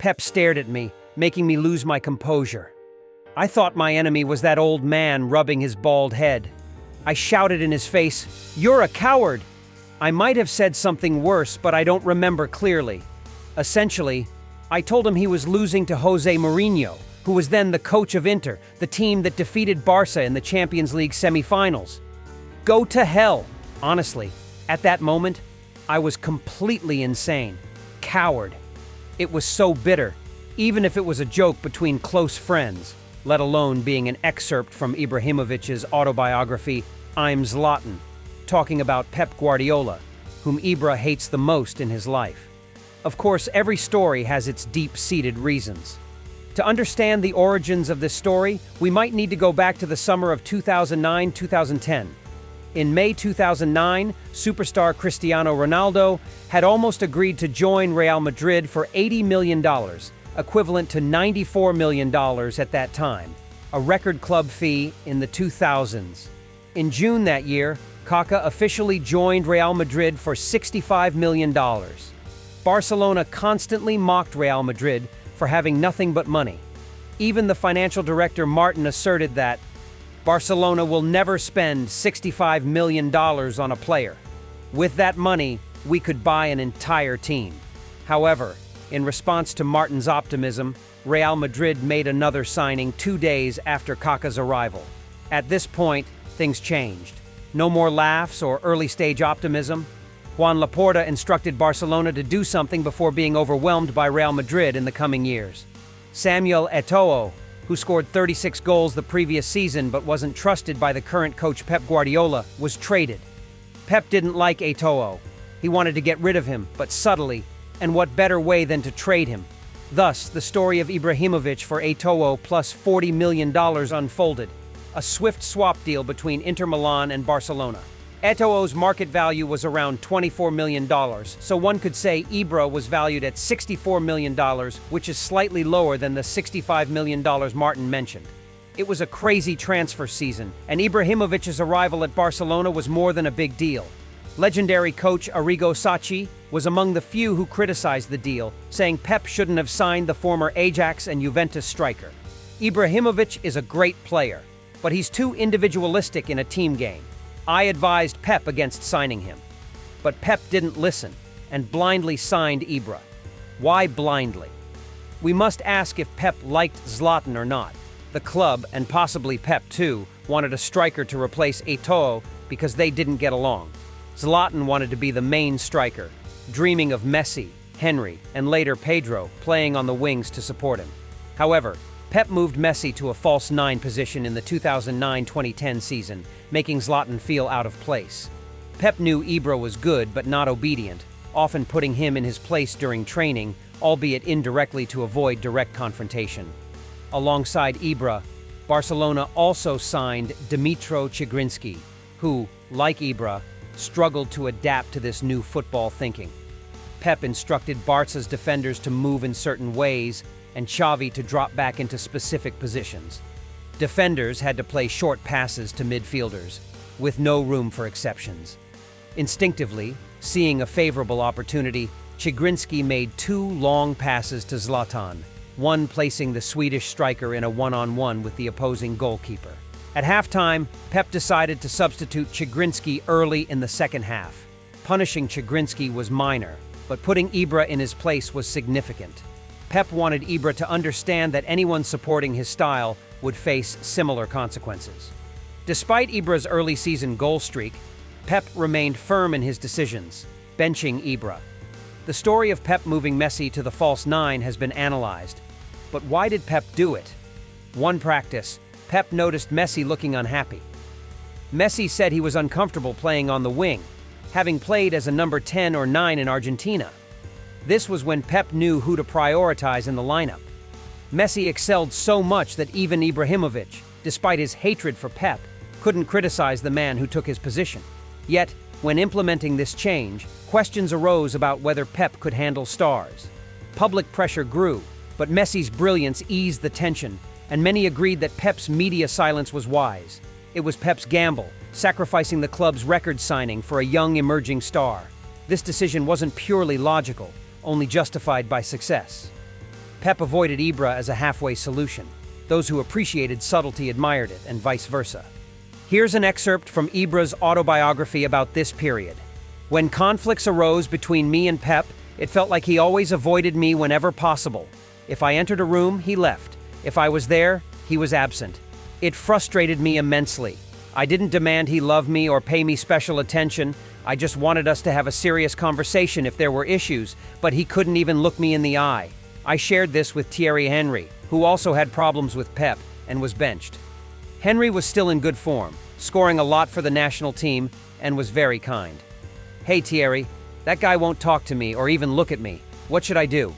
Pep stared at me, making me lose my composure. I thought my enemy was that old man rubbing his bald head. I shouted in his face, "You're a coward!" I might have said something worse, but I don't remember clearly. Essentially, I told him he was losing to Jose Mourinho, who was then the coach of Inter, the team that defeated Barca in the Champions League semifinals. Go to hell! Honestly, at that moment, I was completely insane. Coward. It was so bitter, even if it was a joke between close friends, let alone being an excerpt from Ibrahimovic's autobiography, I'm Zlatan, talking about Pep Guardiola, whom Ibra hates the most in his life. Of course, every story has its deep-seated reasons. To understand the origins of this story, we might need to go back to the summer of 2009-2010. In May 2009, superstar Cristiano Ronaldo had almost agreed to join Real Madrid for $80 million, equivalent to $94 million at that time, a record club fee in the 2000s. In June that year, Kaká officially joined Real Madrid for $65 million. Barcelona constantly mocked Real Madrid for having nothing but money. Even the financial director Martin asserted that Barcelona will never spend $65 million on a player. With that money, we could buy an entire team. However, in response to Martin's optimism, Real Madrid made another signing 2 days after Kaká's arrival. At this point, things changed. No more laughs or early-stage optimism. Juan Laporta instructed Barcelona to do something before being overwhelmed by Real Madrid in the coming years. Samuel Eto'o, who scored 36 goals the previous season but wasn't trusted by the current coach Pep Guardiola, was traded. Pep didn't like Eto'o. He wanted to get rid of him, but subtly, and what better way than to trade him? Thus, the story of Ibrahimovic for Eto'o plus $40 million unfolded, a swift swap deal between Inter Milan and Barcelona. Eto'o's market value was around $24 million, so one could say Ibra was valued at $64 million, which is slightly lower than the $65 million Martin mentioned. It was a crazy transfer season, and Ibrahimovic's arrival at Barcelona was more than a big deal. Legendary coach Arrigo Sacchi was among the few who criticized the deal, saying Pep shouldn't have signed the former Ajax and Juventus striker. Ibrahimovic is a great player, but he's too individualistic in a team game. I advised Pep against signing him. But Pep didn't listen and blindly signed Ibra. Why blindly? We must ask if Pep liked Zlatan or not. The club, and possibly Pep too, wanted a striker to replace Eto'o because they didn't get along. Zlatan wanted to be the main striker, dreaming of Messi, Henry, and later Pedro playing on the wings to support him. However, Pep moved Messi to a false nine position in the 2009-2010 season, making Zlatan feel out of place. Pep knew Ibra was good but not obedient, often putting him in his place during training, albeit indirectly to avoid direct confrontation. Alongside Ibra, Barcelona also signed Dmytro Chigrinsky, who, like Ibra, struggled to adapt to this new football thinking. Pep instructed Barca's defenders to move in certain ways and Xavi to drop back into specific positions. Defenders had to play short passes to midfielders, with no room for exceptions. Instinctively, seeing a favorable opportunity, Chigrinsky made 2 long passes to Zlatan, one placing the Swedish striker in a one-on-one with the opposing goalkeeper. At halftime, Pep decided to substitute Chigrinsky early in the second half. Punishing Chigrinsky was minor, but putting Ibra in his place was significant. Pep wanted Ibra to understand that anyone supporting his style would face similar consequences. Despite Ibra's early season goal streak, Pep remained firm in his decisions, benching Ibra. The story of Pep moving Messi to the false nine has been analyzed. But why did Pep do it? One practice, Pep noticed Messi looking unhappy. Messi said he was uncomfortable playing on the wing, having played as a number 10 or 9 in Argentina. This was when Pep knew who to prioritize in the lineup. Messi excelled so much that even Ibrahimovic, despite his hatred for Pep, couldn't criticize the man who took his position. Yet, when implementing this change, questions arose about whether Pep could handle stars. Public pressure grew, but Messi's brilliance eased the tension, and many agreed that Pep's media silence was wise. It was Pep's gamble, sacrificing the club's record signing for a young emerging star. This decision wasn't purely logical, only justified by success. Pep avoided Ibra as a halfway solution. Those who appreciated subtlety admired it, and vice versa. Here's an excerpt from Ibra's autobiography about this period. When conflicts arose between me and Pep, it felt like he always avoided me whenever possible. If I entered a room, he left. If I was there, he was absent. It frustrated me immensely. I didn't demand he love me or pay me special attention. I just wanted us to have a serious conversation if there were issues, but he couldn't even look me in the eye. I shared this with Thierry Henry, who also had problems with Pep and was benched. Henry was still in good form, scoring a lot for the national team, and was very kind. "Hey Thierry, that guy won't talk to me or even look at me. What should I do?"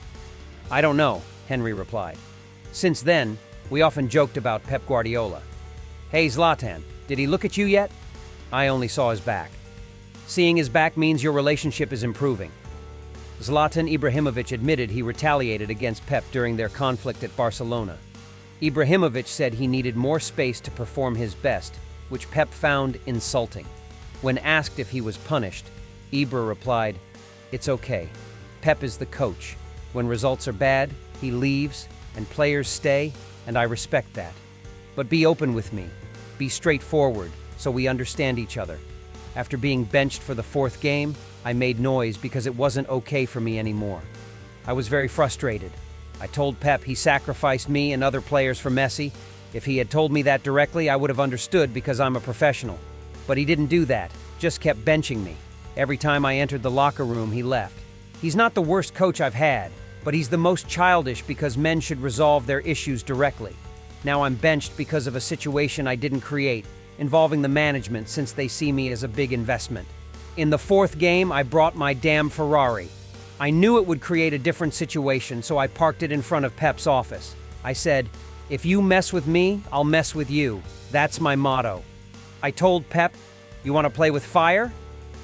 "I don't know," Henry replied. Since then, we often joked about Pep Guardiola. "Hey Zlatan, did he look at you yet?" "I only saw his back." Seeing his back means your relationship is improving. Zlatan Ibrahimovic admitted he retaliated against Pep during their conflict at Barcelona. Ibrahimovic said he needed more space to perform his best, which Pep found insulting. When asked if he was punished, Ibra replied, "It's okay. Pep is the coach. When results are bad, he leaves, and players stay, and I respect that. But be open with me. Be straightforward, so we understand each other." After being benched for the fourth game, I made noise because it wasn't okay for me anymore. I was very frustrated. I told Pep he sacrificed me and other players for Messi. If he had told me that directly, I would have understood because I'm a professional. But he didn't do that, just kept benching me. Every time I entered the locker room, he left. He's not the worst coach I've had, but he's the most childish because men should resolve their issues directly. Now I'm benched because of a situation I didn't create, involving the management since they see me as a big investment. In the fourth game, I brought my damn Ferrari. I knew it would create a different situation, so I parked it in front of Pep's office. I said, "If you mess with me, I'll mess with you. That's my motto." I told Pep, "You want to play with fire?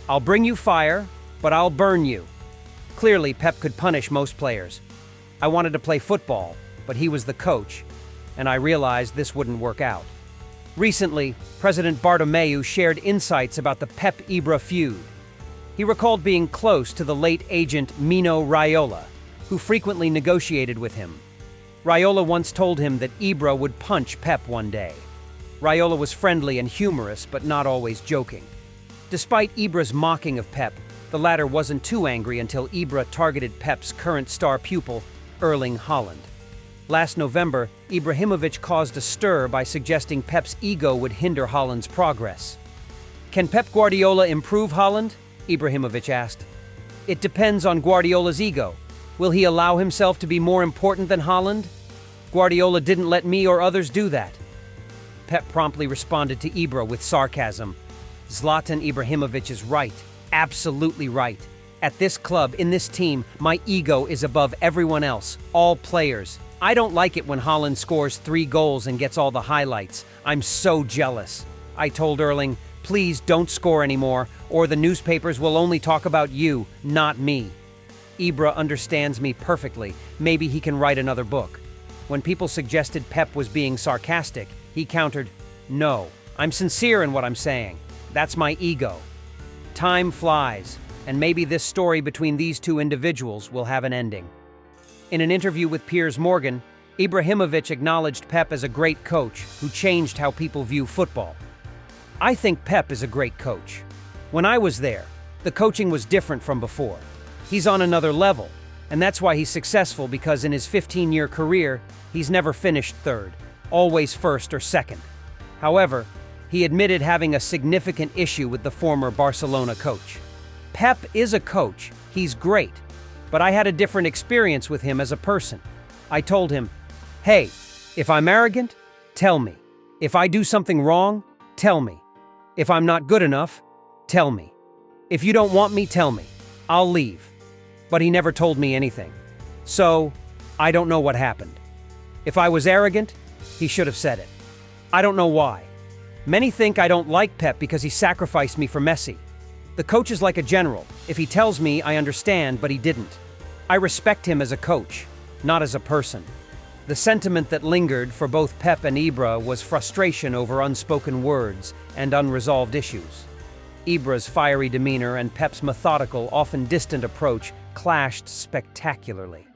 I'll bring you fire, but I'll burn you." Clearly, Pep could punish most players. I wanted to play football, but he was the coach, and I realized this wouldn't work out. Recently, President Bartomeu shared insights about the Pep-Ibra feud. He recalled being close to the late agent Mino Raiola, who frequently negotiated with him. Raiola once told him that Ibra would punch Pep one day. Raiola was friendly and humorous, but not always joking. Despite Ibra's mocking of Pep, the latter wasn't too angry until Ibra targeted Pep's current star pupil, Erling Haaland. Last November, Ibrahimovic caused a stir by suggesting Pep's ego would hinder Haaland's progress. "Can Pep Guardiola improve Haaland?" Ibrahimovic asked. "It depends on Guardiola's ego. Will he allow himself to be more important than Haaland? Guardiola didn't let me or others do that." Pep promptly responded to Ibra with sarcasm. "Zlatan Ibrahimovic is right. Absolutely right. At this club, in this team, my ego is above everyone else, all players. I don't like it when Haaland scores 3 goals and gets all the highlights. I'm so jealous." I told Erling, "Please don't score anymore, or the newspapers will only talk about you, not me." Ibra understands me perfectly. Maybe he can write another book. When people suggested Pep was being sarcastic, he countered, "No, I'm sincere in what I'm saying. That's my ego." Time flies, and maybe this story between these two individuals will have an ending. In an interview with Piers Morgan, Ibrahimovic acknowledged Pep as a great coach who changed how people view football. "I think Pep is a great coach. When I was there, the coaching was different from before. He's on another level, and that's why he's successful because in his 15-year career, he's never finished third, always first or second." However, he admitted having a significant issue with the former Barcelona coach. "Pep is a coach. He's great. But I had a different experience with him as a person. I told him, 'Hey, if I'm arrogant, tell me. If I do something wrong, tell me. If I'm not good enough, tell me. If you don't want me, tell me. I'll leave.' But he never told me anything. So, I don't know what happened. If I was arrogant, he should have said it. I don't know why. Many think I don't like Pep because he sacrificed me for Messi. The coach is like a general. If he tells me, I understand, but he didn't. I respect him as a coach, not as a person." The sentiment that lingered for both Pep and Ibra was frustration over unspoken words and unresolved issues. Ibra's fiery demeanor and Pep's methodical, often distant approach clashed spectacularly.